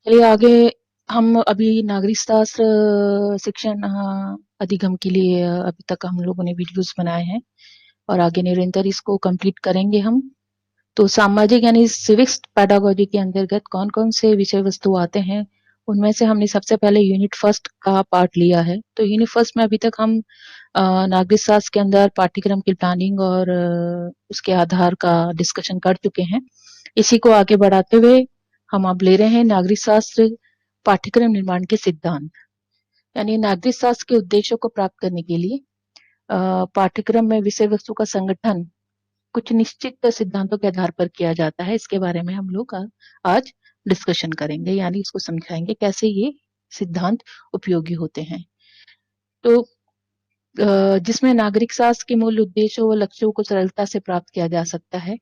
चलिए आगे हम अभी नागरिक शास्त्र शिक्षण अधिगम के लिए अभी तक हम लोगों ने वीडियोस बनाए हैं और आगे निरंतर इसको कंप्लीट करेंगे हम। तो सामाजिक यानी सिविक्स पेडागोजी के अंतर्गत कौन कौन से विषय वस्तु आते हैं, उनमें से हमने सबसे पहले यूनिट फर्स्ट का पार्ट लिया है। तो यूनिट फर्स्ट में अभी तक हम नागरिक शास्त्र के अंदर पाठ्यक्रम की प्लानिंग और उसके आधार का डिस्कशन कर चुके हैं। इसी को आगे बढ़ाते हुए हम अब ले रहे हैं नागरिक शास्त्र पाठ्यक्रम निर्माण के सिद्धांत। यानी नागरिक शास्त्र के उद्देश्यों को प्राप्त करने के लिए पाठ्यक्रम में विषय वस्तु का संगठन कुछ निश्चित सिद्धांतों के आधार पर किया जाता है। इसके बारे में हम लोग आज डिस्कशन करेंगे, यानी इसको समझाएंगे कैसे ये सिद्धांत उपयोगी होते हैं। तो जिसमें नागरिक शास्त्र के मूल उद्देश्यों व लक्ष्यों को सरलता से प्राप्त किया जा सकता है,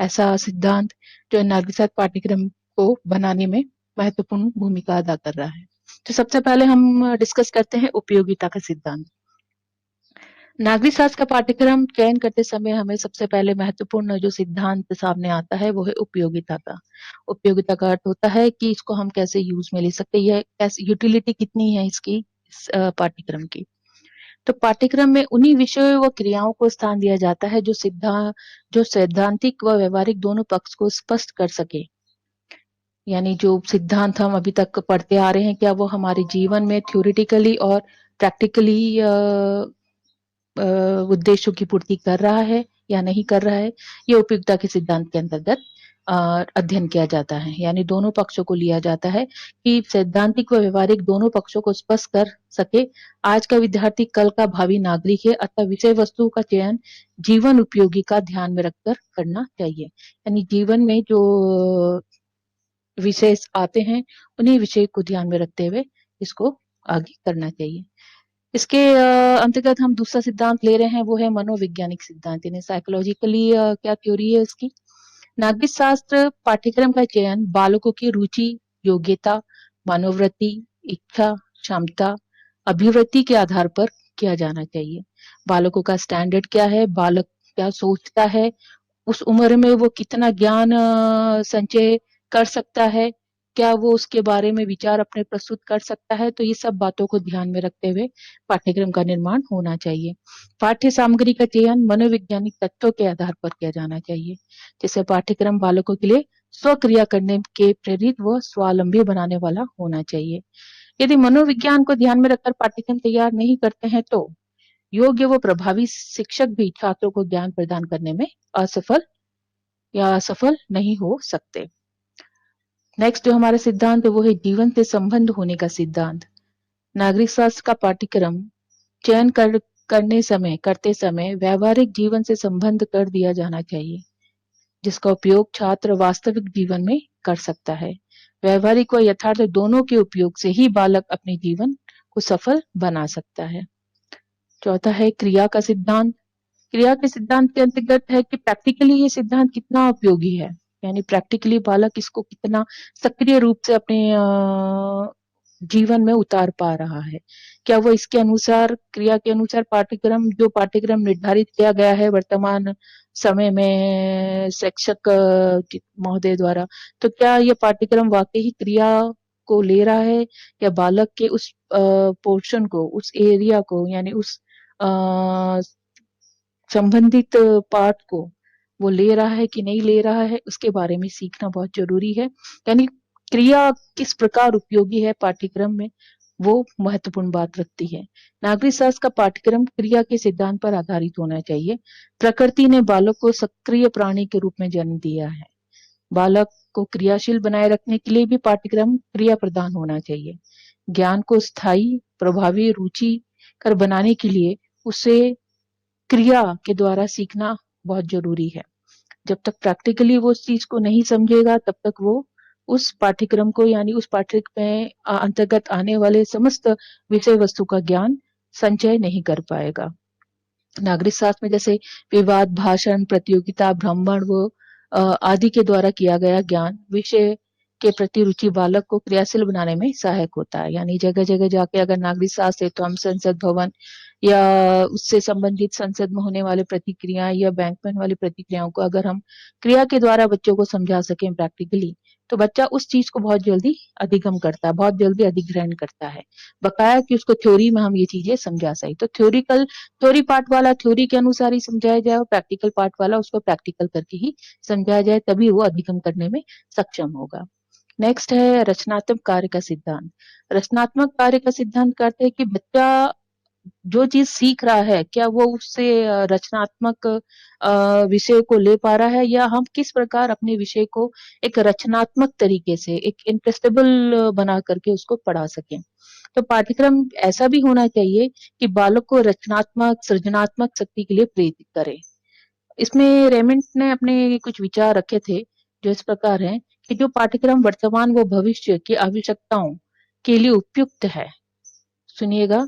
ऐसा सिद्धांत जो नागरिक शास्त्र पाठ्यक्रम को बनाने में महत्वपूर्ण भूमिका अदा कर रहा है। तो सबसे पहले हम डिस्कस करते हैं उपयोगिता का सिद्धांत। नागरिक शास्त्र का पाठ्यक्रम चयन करते समय हमें सबसे पहले महत्वपूर्ण जो सिद्धांत सामने आता है वो है उपयोगिता का। उपयोगिता का अर्थ होता है कि इसको हम कैसे यूज में ले सकते हैं, कैसे यूटिलिटी कितनी है इसकी, पाठ्यक्रम की। तो पाठ्यक्रम में उन्हीं विषयों व क्रियाओं को स्थान दिया जाता है जो सैद्धांतिक व व्यवहारिक दोनों पक्ष को स्पष्ट कर सके। यानी जो सिद्धांत हम अभी तक पढ़ते आ रहे हैं, क्या वो हमारे जीवन में थ्योरेटिकली और प्रैक्टिकली उद्देश्यों की पूर्ति कर रहा है या नहीं कर रहा है, ये उपयुक्तता के सिद्धांत के अंतर्गत अध्ययन किया जाता है। यानी दोनों पक्षों को लिया जाता है कि सैद्धांतिक व व्यवहारिक दोनों पक्षों को स्पष्ट कर सके। आज का विद्यार्थी कल का भावी नागरिक है, अतः विषय वस्तु का चयन जीवन उपयोगी का ध्यान में रखकर करना चाहिए। यानी जीवन में जो विषय आते हैं उन्हीं विषय को ध्यान में रखते हुए इसको आगे करना चाहिए। इसके अंतर्गत हम दूसरा सिद्धांत ले रहे हैं, वो है मनोवैज्ञानिक सिद्धांत, यानी साइकोलॉजिकली क्या थ्योरी है इसकी। नागरिक शास्त्र पाठ्यक्रम का चयन बालकों की रुचि, योग्यता, मनोवृत्ति, इच्छा, क्षमता, अभिवृत्ति के आधार पर किया जाना चाहिए। बालकों का स्टैंडर्ड क्या है, बालक क्या सोचता है, उस उम्र में वो कितना ज्ञान संचय कर सकता है, क्या वो उसके बारे में विचार अपने प्रस्तुत कर सकता है। तो ये सब बातों को ध्यान में रखते हुए पाठ्यक्रम का निर्माण होना चाहिए। पाठ्य सामग्री का चयन मनोवैज्ञानिक तत्वों के आधार पर किया जाना चाहिए। जैसे पाठ्यक्रम बालकों के लिए स्वक्रिया करने के प्रेरित व स्वावलंबी बनाने वाला होना चाहिए। यदि मनोविज्ञान को ध्यान में रखकर पाठ्यक्रम तैयार नहीं करते हैं तो योग्य व प्रभावी शिक्षक भी छात्रों को ज्ञान प्रदान करने में असफल या असफल नहीं हो सकते। नेक्स्ट जो हमारा सिद्धांत है वो है जीवन से संबंध होने का सिद्धांत। नागरिक शास्त्र का पाठ्यक्रम चयन करते समय व्यवहारिक जीवन से संबंध कर दिया जाना चाहिए, जिसका उपयोग छात्र वास्तविक जीवन में कर सकता है। व्यवहारिक व यथार्थ दोनों के उपयोग से ही बालक अपने जीवन को सफल बना सकता है। चौथा है क्रिया का सिद्धांत। क्रिया के सिद्धांत के अंतर्गत है कि प्रैक्टिकली ये सिद्धांत कितना उपयोगी है, यानी प्रैक्टिकली बालक इसको कितना सक्रिय रूप से अपने जीवन में उतार पा रहा है। क्या वो इसके अनुसार, क्रिया के अनुसार पाठ्यक्रम निर्धारित किया गया है वर्तमान समय में शिक्षक महोदय द्वारा, तो क्या ये पाठ्यक्रम वाकई ही क्रिया को ले रहा है या बालक के उस पोर्शन को, उस एरिया को, यानी उस संबंधित पाठ को वो ले रहा है कि नहीं ले रहा है, उसके बारे में सीखना बहुत जरूरी है। यानी क्रिया किस प्रकार उपयोगी है पाठ्यक्रम में, वो महत्वपूर्ण बात रखती है। नागरिक शास्त्र का पाठ्यक्रम क्रिया के सिद्धांत पर आधारित होना चाहिए। प्रकृति ने बालक को सक्रिय प्राणी के रूप में जन्म दिया है। बालक को क्रियाशील बनाए रखने के लिए भी पाठ्यक्रम क्रिया प्रदान होना चाहिए। ज्ञान को स्थायी, प्रभावी, रुचिकर बनाने के लिए उसे क्रिया के द्वारा सीखना बहुत जरूरी है। जब तक प्रैक्टिकली वो उस चीज को नहीं समझेगा तब तक वो उस पाठ्यक्रम को, यानी उस पाठ्यक्रम में अंतर्गत आने वाले समस्त विषय वस्तु का ज्ञान संचय नहीं कर पाएगा। नागरिक शास्त्र में जैसे विवाद, भाषण, प्रतियोगिता, भ्रमण व आदि के द्वारा किया गया ज्ञान विषय के प्रति रुचि बालक को क्रियाशील बनाने में सहायक होता है। यानी जगह जगह जाके अगर नागरिक शास्त्र है तो हम संसद भवन या उससे संबंधित संसद में होने वाले प्रतिक्रिया या बैंक में वाली प्रतिक्रियाओं को अगर हम क्रिया के द्वारा बच्चों को समझा सकें प्रैक्टिकली, तो बच्चा उस चीज को बहुत जल्दी अधिगम करता है, बहुत जल्दी अधिग्रहण करता है, बकाया कि उसको थ्योरी में हम ये चीजें समझा सही। तो थ्योरी पार्ट वाला थ्योरी के अनुसार ही समझाया जाए और प्रैक्टिकल पार्ट वाला उसको प्रैक्टिकल करके ही समझाया जाए, तभी वो अधिगम करने में सक्षम होगा। नेक्स्ट है रचनात्मक कार्य का सिद्धांत। रचनात्मक कार्य का सिद्धांत कहते हैं कि बच्चा जो चीज सीख रहा है, क्या वो उससे रचनात्मक विषय को ले पा रहा है, या हम किस प्रकार अपने विषय को एक रचनात्मक तरीके से, एक इंटरेस्टेबल बना करके उसको पढ़ा सकें। तो पाठ्यक्रम ऐसा भी होना चाहिए कि बालक को रचनात्मक, सृजनात्मक शक्ति के लिए प्रेरित करे। इसमें रेमंड ने अपने कुछ विचार रखे थे, जो इस प्रकार हैं कि जो पाठ्यक्रम वर्तमान व भविष्य की आवश्यकताओं के लिए उपयुक्त है, सुनिएगा,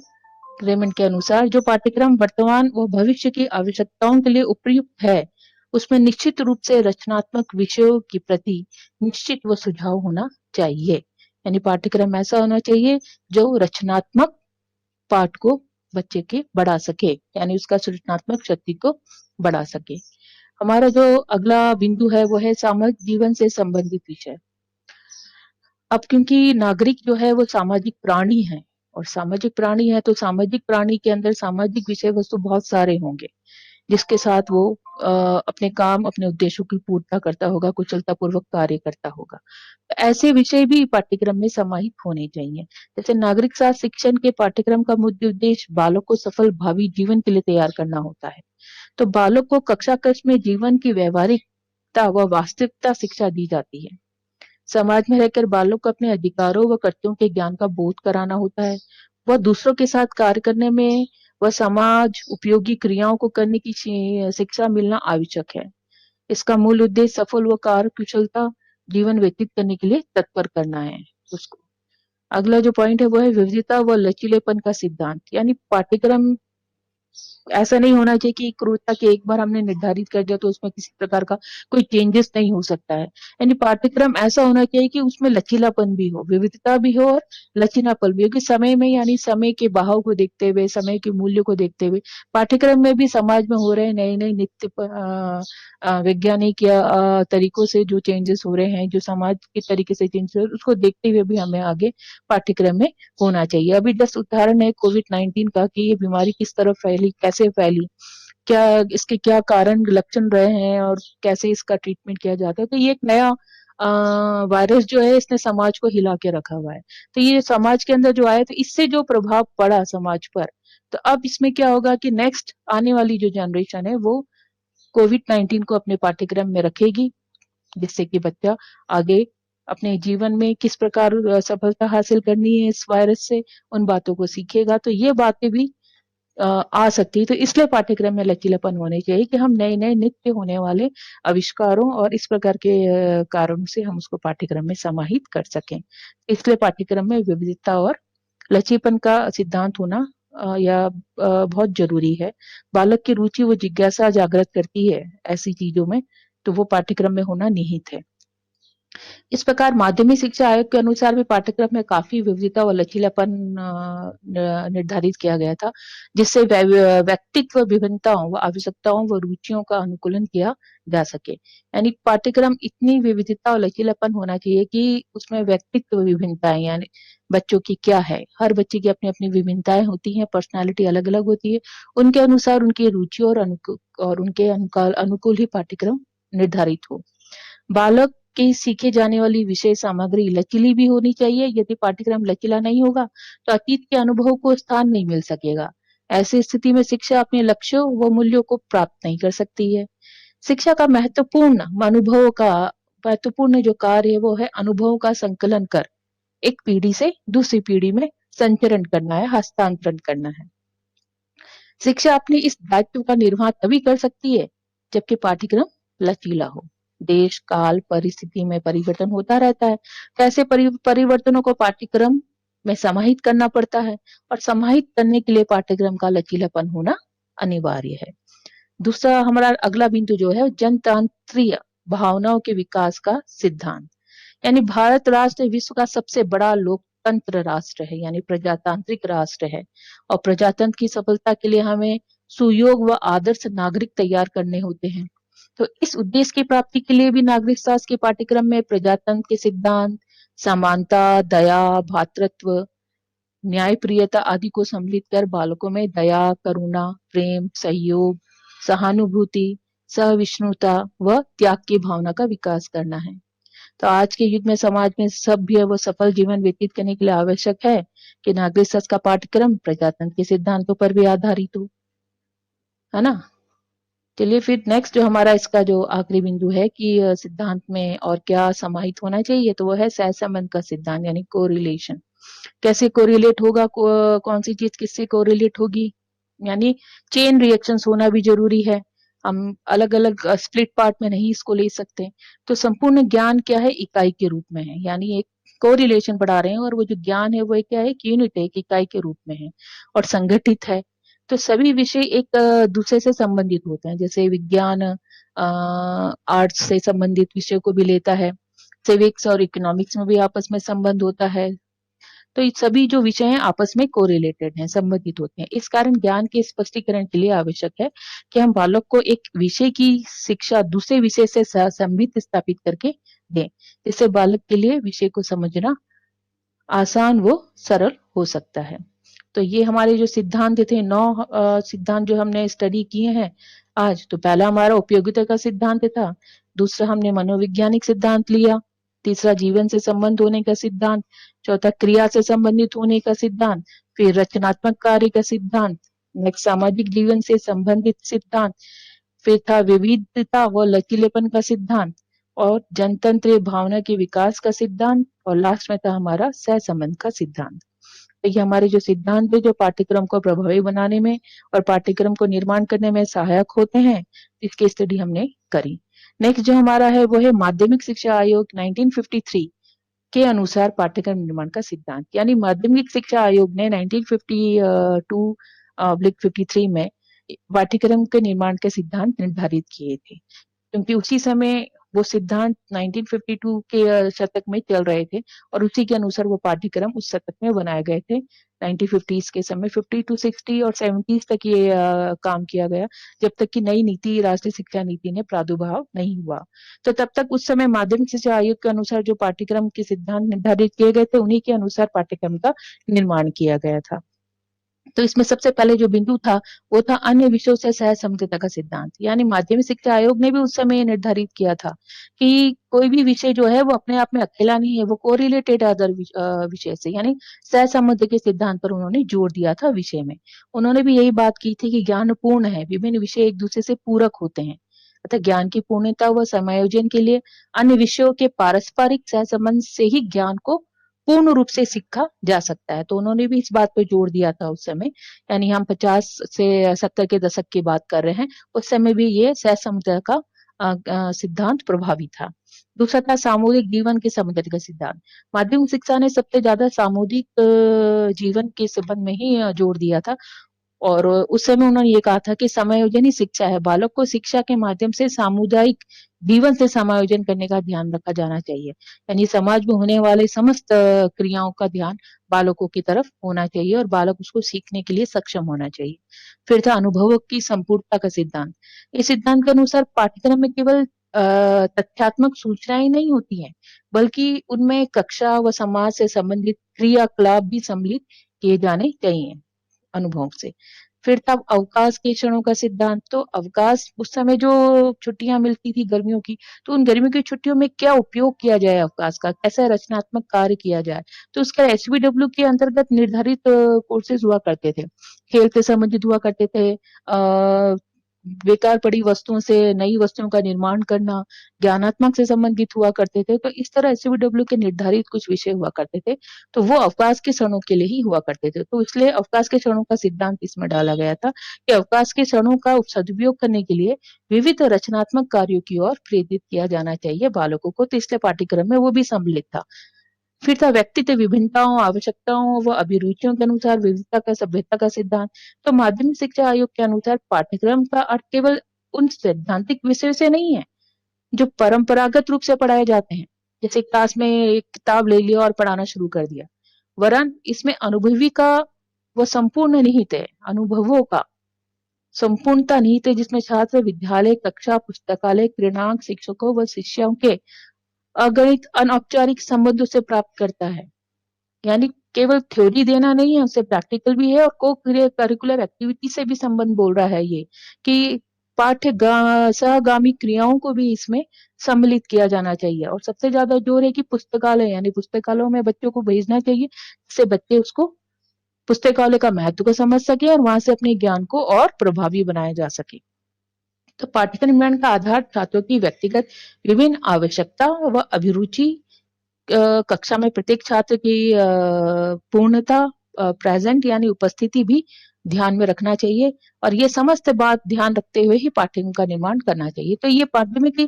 रेमंड के अनुसार जो पाठ्यक्रम वर्तमान व भविष्य की आवश्यकताओं के लिए उपयुक्त है, उसमें निश्चित रूप से रचनात्मक विषयों के प्रति निश्चित व सुझाव होना चाहिए। यानी पाठ्यक्रम ऐसा होना चाहिए जो रचनात्मक पाठ को बच्चे के बढ़ा सके, यानी उसका सृजनात्मक शक्ति को बढ़ा सके। हमारा जो अगला बिंदु है वो है सामाजिक जीवन से संबंधित विषय। अब क्योंकि नागरिक जो है वो सामाजिक प्राणी है, और सामाजिक प्राणी है तो सामाजिक प्राणी के अंदर सामाजिक विषय वस्तु बहुत सारे होंगे, जिसके साथ वो अपने काम, अपने उद्देश्यों की पूर्तता करता होगा, कुशलता पूर्वक कार्य करता होगा। तो ऐसे विषय भी पाठ्यक्रम में समाहित होने चाहिए। जैसे नागरिक शास्त्र शिक्षण के पाठ्यक्रम का मुख्य उद्देश्य बालक को सफल भावी जीवन के लिए तैयार करना होता है। तो बालक को कक्षा कक्ष में जीवन की व्यवहारिकता व वास्तविकता शिक्षा दी जाती है। समाज में रहकर बालक को अपने अधिकारों व कर्तव्यों के ज्ञान का बोध कराना होता है। वह दूसरों के साथ कार्य करने में व समाज उपयोगी क्रियाओं को करने की शिक्षा मिलना आवश्यक है। इसका मूल उद्देश्य सफल व कार्य कुशलता जीवन व्यतीत करने के लिए तत्पर करना है उसको। अगला जो पॉइंट है वो है विविधता व लचीलेपन का सिद्धांत। यानी पाठ्यक्रम ऐसा नहीं होना चाहिए कि क्रूरता के एक बार हमने निर्धारित कर दिया तो उसमें किसी प्रकार का कोई चेंजेस नहीं हो सकता है। यानी पाठ्यक्रम ऐसा होना चाहिए कि उसमें लचीलापन भी हो, विविधता भी हो और लचीलापन भी हो, कि समय में, यानी समय के बहाव को देखते हुए, समय के मूल्य को देखते हुए, पाठ्यक्रम में भी समाज में हो रहे नए नए नित्य वैज्ञानिक या तरीकों से जो चेंजेस हो रहे हैं, जो समाज के तरीके से चेंजेस हो रहे हैं, उसको देखते हुए भी हमें आगे पाठ्यक्रम में होना चाहिए। अभी जस्ट उदाहरण है कोविड-19 का, कि ये बीमारी किस तरह फैली, कैसे फैली, क्या इसके क्या कारण लक्षण रहे हैं और कैसे इसका ट्रीटमेंट किया जाता है। तो ये एक नया वायरस जो है, इसने समाज को हिला के रखा हुआ है। तो ये समाज के अंदर जो आया, तो इससे जो प्रभाव पड़ा समाज पर, तो अब इसमें क्या होगा कि नेक्स्ट आने वाली जो जनरेशन है वो कोविड-19 को अपने पाठ्यक्रम में रखेगी, जिससे कि बच्चा आगे अपने जीवन में किस प्रकार सफलता हासिल करनी है इस वायरस से, उन बातों को सीखेगा। तो ये बातें भी आ सकती है। तो इसलिए पाठ्यक्रम में लचीलापन होने चाहिए कि हम नए-नए नित्य होने वाले आविष्कारों और इस प्रकार के कारणों से हम उसको पाठ्यक्रम में समाहित कर सकें। इसलिए पाठ्यक्रम में विविधता और लचीलापन का सिद्धांत होना बहुत ज़रूरी है। बालक की रुचि व जिज्ञासा जागृत करती है ऐसी चीज़ों में, तो वो पाठ्यक्रम में होना निहित है। इस प्रकार माध्यमिक शिक्षा आयोग के अनुसार भी पाठ्यक्रम में काफी विविधता और लचीलापन निर्धारित किया गया था, जिससे व्यक्तित्व विभिन्नताओं व आवश्यकताओं व रुचियों का अनुकूलन किया जा सके। यानी पाठ्यक्रम इतनी विविधता और लचीलापन होना चाहिए कि उसमें व्यक्तित्व विभिन्नताएं, यानी बच्चों की क्या है, हर बच्चे की अपनी अपनी विभिन्नताएं होती हैं, पर्सनालिटी अलग अलग होती है, उनके अनुसार उनकी रुचि और उनके अनुकूल ही पाठ्यक्रम निर्धारित हो। बालक की सीखे जाने वाली विषय सामग्री लचीली भी होनी चाहिए। यदि पाठ्यक्रम लचीला नहीं होगा तो अतीत के अनुभव को स्थान नहीं मिल सकेगा। ऐसी स्थिति में शिक्षा अपने लक्ष्यों व मूल्यों को प्राप्त नहीं कर सकती है। शिक्षा का महत्वपूर्ण जो कार्य है वो है अनुभवों का संकलन कर एक पीढ़ी से दूसरी पीढ़ी में संचरण करना है, हस्तांतरण करना है। शिक्षा अपने इस दायित्व का निर्वाह तभी कर सकती है जबकि पाठ्यक्रम लचीला हो। देश काल परिस्थिति में परिवर्तन होता रहता है, तो ऐसे परिवर्तनों को पाठ्यक्रम में समाहित करना पड़ता है, और समाहित करने के लिए पाठ्यक्रम का लचीलापन होना अनिवार्य है। दूसरा हमारा अगला बिंदु जो है जनतांत्रिक भावनाओं के विकास का सिद्धांत। यानी भारत राष्ट्र विश्व का सबसे बड़ा लोकतंत्र राष्ट्र है, यानी प्रजातांत्रिक राष्ट्र है, और प्रजातंत्र की सफलता के लिए हमें सुयोग व आदर्श नागरिक तैयार करने होते हैं। तो इस उद्देश्य की प्राप्ति के लिए भी नागरिक शास्त्र के पाठ्यक्रम में प्रजातंत्र के सिद्धांत, समानता, दया, भ्रातृत्व, न्यायप्रियता आदि को सम्मिलित कर बालकों में दया, करुणा, प्रेम, सहयोग, सहानुभूति, सहिष्णुता व त्याग की भावना का विकास करना है। तो आज के युग में समाज में सभ्य व सफल जीवन व्यतीत करने के लिए आवश्यक है कि नागरिक शास्त्र का पाठ्यक्रम प्रजातंत्र के सिद्धांतों पर भी आधारित हो, है ना। चलिए फिर नेक्स्ट जो हमारा इसका जो आखिरी बिंदु है कि सिद्धांत में और क्या समाहित होना चाहिए, तो वो है सहसंबंध का सिद्धांत यानी कोरिलेशन। कैसे कोरिलेट होगा, कौन सी चीज किससे कोरिलेट होगी, यानी चेन रिएक्शंस होना भी जरूरी है। हम अलग अलग स्प्लिट पार्ट में नहीं इसको ले सकते। तो संपूर्ण ज्ञान क्या है, इकाई के रूप में है, यानी एक कोरिलेशन पढ़ा रहे हैं और वो जो ज्ञान है वो एक क्या है, एक यूनिट है, एक इकाई के रूप में है और संगठित है। तो सभी विषय एक दूसरे से संबंधित होते हैं, जैसे विज्ञान आर्ट्स से संबंधित विषय को भी लेता है, सिविक्स और इकोनॉमिक्स में भी आपस में संबंध होता है। तो ये सभी जो विषय हैं आपस में कोरिलेटेड हैं, संबंधित होते हैं। इस कारण ज्ञान के स्पष्टीकरण के लिए आवश्यक है कि हम बालक को एक विषय की शिक्षा दूसरे विषय से संबंधित स्थापित करके दें, जिससे बालक के लिए विषय को समझना आसान व सरल हो सकता है। तो ये हमारे जो सिद्धांत थे, 9 सिद्धांत जो हमने स्टडी किए हैं आज। तो पहला हमारा उपयोगिता का सिद्धांत था, दूसरा हमने मनोवैज्ञानिक सिद्धांत लिया, तीसरा जीवन से संबंध होने का सिद्धांत, चौथा क्रिया से संबंधित होने का सिद्धांत, फिर रचनात्मक कार्य का सिद्धांत, नेक्स्ट सामाजिक जीवन से संबंधित सिद्धांत, फिर था विविधता व लचीलेपन का सिद्धांत और जनतंत्र भावना के विकास का सिद्धांत और लास्ट में था हमारा सहसंबंध का सिद्धांत। तो ये हमारे जो सिद्धांत है जो पाठ्यक्रम को प्रभावी बनाने में और पाठ्यक्रम को निर्माण करने में सहायक होते हैं, इसकी स्टडी हमने करी। नेक्स्ट जो हमारा है वो है माध्यमिक शिक्षा आयोग 1953 के अनुसार पाठ्यक्रम निर्माण का सिद्धांत, यानी माध्यमिक शिक्षा आयोग ने 1952/53 में पाठ्यक्रम के निर्माण के सिद्धांत निर्धारित किए थे, क्योंकि उसी समय वो सिद्धांत 1952 के शतक में चल रहे थे और उसी के अनुसार वो पाठ्यक्रम उस शतक में बनाए गए थे। 1950s के समय 50 टू 60 और 70s तक ये काम किया गया, जब तक कि नई नीति, राष्ट्रीय शिक्षा नीति ने प्रादुर्भाव नहीं हुआ। तो तब तक उस समय माध्यमिक शिक्षा आयोग के अनुसार जो पाठ्यक्रम के सिद्धांत निर्धारित किए गए थे, उन्हीं के अनुसार पाठ्यक्रम का निर्माण किया गया था। तो इसमें सबसे पहले जो बिंदु था वो था अन्य विषयों से सहसंबंधितता का सिद्धांत, यानी माध्यमिक शिक्षा आयोग ने भी उस समय निर्धारित किया था कि कोई भी विषय जो है वो अपने आप में अकेला नहीं है, वो कोरिलेटेड अदर विषय से, यानी सहसंबंध के सिद्धांत पर उन्होंने जोर दिया था विषय में। उन्होंने भी यही बात की थी कि ज्ञान पूर्ण है, विभिन्न विषय एक दूसरे से पूरक होते हैं, अतः ज्ञान की पूर्णता व समायोजन के लिए अन्य विषयों के पारस्परिक सहसंबंध से ही ज्ञान को पूर्ण रूप से सीखा जा सकता है। तो उन्होंने भी इस बात पे जोर दिया था उस समय, यानी हम 50 से 70 के दशक की बात कर रहे हैं, उस समय भी ये सहसंबंध का सिद्धांत प्रभावी था। दूसरा था सामूहिक जीवन के संबंध का सिद्धांत। माध्यमिक शिक्षा ने सबसे ज्यादा सामूहिक जीवन के संबंध में ही जोर दिया था और उस समय उन्होंने ये कहा था कि समायोजन ही शिक्षा है, बालक को शिक्षा के माध्यम से सामुदायिक जीवन से समायोजन करने का ध्यान रखा जाना चाहिए, यानी समाज में होने वाले समस्त क्रियाओं का ध्यान बालकों की तरफ होना चाहिए और बालक उसको सीखने के लिए सक्षम होना चाहिए। फिर था अनुभवों की संपूर्णता का सिद्धांत। इस सिद्धांत के अनुसार पाठ्यक्रम में केवल तथ्यात्मक सूचनाएं नहीं होती हैं, बल्कि उनमें कक्षा व समाज से संबंधित क्रियाकलाप भी सम्मिलित किए जाने चाहिए अनुभव से। फिर तब अवकाश के क्षणों का सिद्धांत। तो अवकाश उस समय जो छुट्टियां मिलती थी गर्मियों की, तो उन गर्मियों की छुट्टियों में क्या उपयोग किया जाए अवकाश का, कैसे रचनात्मक कार्य किया जाए, तो उसका एसवीडब्ल्यू के अंतर्गत निर्धारित कोर्सेज हुआ करते थे, खेल से संबंधित हुआ करते थे, बेकार पड़ी वस्तुओं से नई वस्तुओं का निर्माण करना, ज्ञानात्मक से संबंधित हुआ करते थे। तो इस तरह एसवीडब्ल्यू के निर्धारित कुछ विषय हुआ करते थे, तो वो अवकाश के क्षणों के लिए ही हुआ करते थे। तो इसलिए अवकाश के क्षणों का सिद्धांत इसमें डाला गया था कि अवकाश के क्षणों का सदुपयोग करने के लिए विविध रचनात्मक कार्यों की ओर प्रेरित किया जाना चाहिए बालकों को। तो इसलिए पाठ्यक्रम में वो भी सम्मिलित था। फिर था व्यक्तित्व विभिन्नताओं, आवश्यकताओं व अभिरुचियों के अनुसार विविधता का सभ्यता का सिद्धांत। तो माध्यमिक शिक्षा आयोग के अनुसार पाठ्यक्रम का अर्थ केवल उन सैद्धांतिक विषयों से नहीं है जो परंपरागत रूप से पढ़ाए जाते हैं, जैसे क्लास में एक किताब ले लिया और पढ़ाना शुरू कर दिया, वरन इसमें अनुभवी का वो संपूर्ण निहित है, अनुभवों का संपूर्णता निहित है जिसमें छात्र विद्यालय, कक्षा, पुस्तकालय, क्रीड़ांगन, शिक्षकों व शिष्यों के अगणित अनौपचारिक संबंधों से प्राप्त करता है। यानी केवल थ्योरी देना नहीं है, उससे प्रैक्टिकल भी है और को करिकुलर एक्टिविटी से भी संबंध बोल रहा है ये कि सहगामी क्रियाओं को भी इसमें सम्मिलित किया जाना चाहिए। और सबसे ज्यादा जोर है कि पुस्तकालय, यानी पुस्तकालयों में बच्चों को भेजना चाहिए जिससे बच्चे उसको पुस्तकालय का महत्व को समझ सके और वहां से अपने ज्ञान को और प्रभावी बनाया जा सके। तो पाठ्यक्रम निर्माण का आधार छात्रों की व्यक्तिगत विभिन्न आवश्यकता व अभिरुचि, कक्षा में प्रत्येक छात्र की पूर्णता, प्रेजेंट यानी उपस्थिति भी ध्यान में रखना चाहिए और ये समस्त बात ध्यान रखते हुए ही पाठ्यक्रम का निर्माण करना चाहिए। तो ये माध्यमिक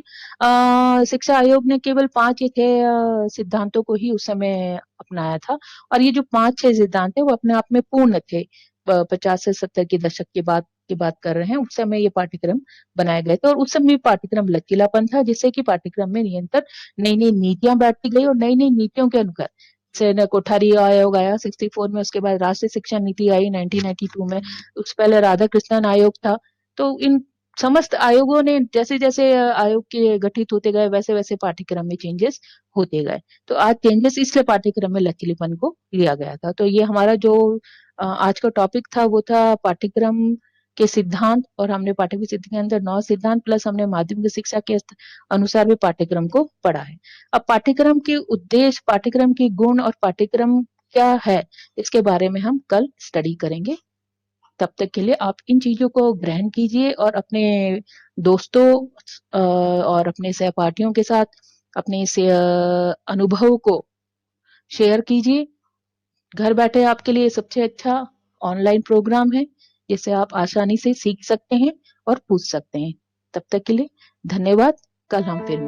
शिक्षा आयोग ने केवल 5 या 6 सिद्धांतों को ही उस समय अपनाया था और ये जो 5-6 सिद्धांत है वो अपने आप में पूर्ण थे। 50 से 70 के दशक के बाद की बात कर रहे हैं, उस समय ये पाठ्यक्रम बनाए गए थे और उस समय पाठ्यक्रम लचीलापन था जिससे कि पाठ्यक्रम में निरंतर नई-नई नीतियां बैठती गई और नई-नई नीतियों के अनुसार जैसे कोठारी आयोग आया 64 में, उसके बाद राष्ट्रीय शिक्षा नीति आई 1992 में, उससे पहले राधाकृष्णन आयोग था। तो इन समस्त आयोगों ने जैसे-जैसे आयोग के गठित होते गए वैसे-वैसे पाठ्यक्रम में चेंजेस होते गए। तो आज चेंजेस इसलिए पाठ्यक्रम में लचीलेपन को लिया गया था। तो ये हमारा जो आज का टॉपिक था वो था पाठ्यक्रम के सिद्धांत और हमने पाठ्यक्रम सिद्धांत के अंदर 9 सिद्धांत प्लस हमने माध्यमिक शिक्षा के अनुसार भी पाठ्यक्रम को पढ़ा है। अब पाठ्यक्रम के उद्देश्य, पाठ्यक्रम के गुण और पाठ्यक्रम क्या है, इसके बारे में हम कल स्टडी करेंगे। तब तक के लिए आप इन चीजों को ग्रहण कीजिए और अपने दोस्तों और अपने सहपाठियों के साथ अपने से अनुभव को शेयर कीजिए। घर बैठे आपके लिए सबसे अच्छा ऑनलाइन प्रोग्राम है जिसे आप आसानी से सीख सकते हैं और पूछ सकते हैं। तब तक के लिए धन्यवाद। कल हम फिर